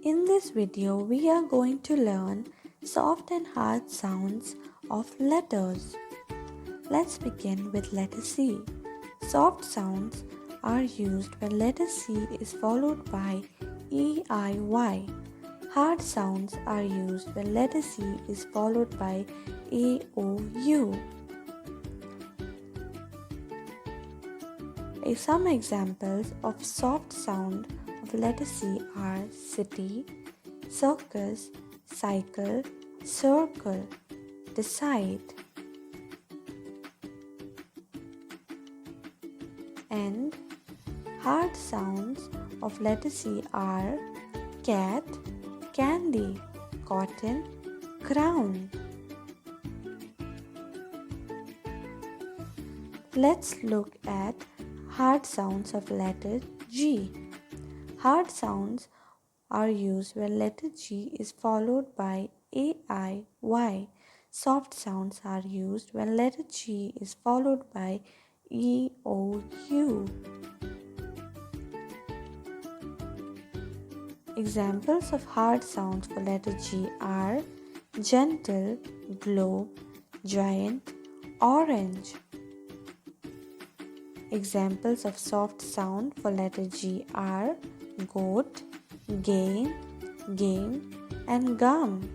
In this video, we are going to learn soft and hard sounds of letters. Let's begin with letter C. Soft sounds are used when letter C is followed by E, I, Y. Hard sounds are used when letter C is followed by A, O, U. Some examples of soft sound of letter C are city, circus, cycle, circle, decide. And hard sounds of letter C are cat, candy, cotton, crown. Let's look at hard sounds of letter G. Hard sounds are used when letter G is followed by A, I, Y. Soft sounds are used when letter G is followed by E, O, U. Examples of hard sounds for letter G are gentle, globe, giant, orange. Examples of soft sound for letter G are goat, gain, game, and gum.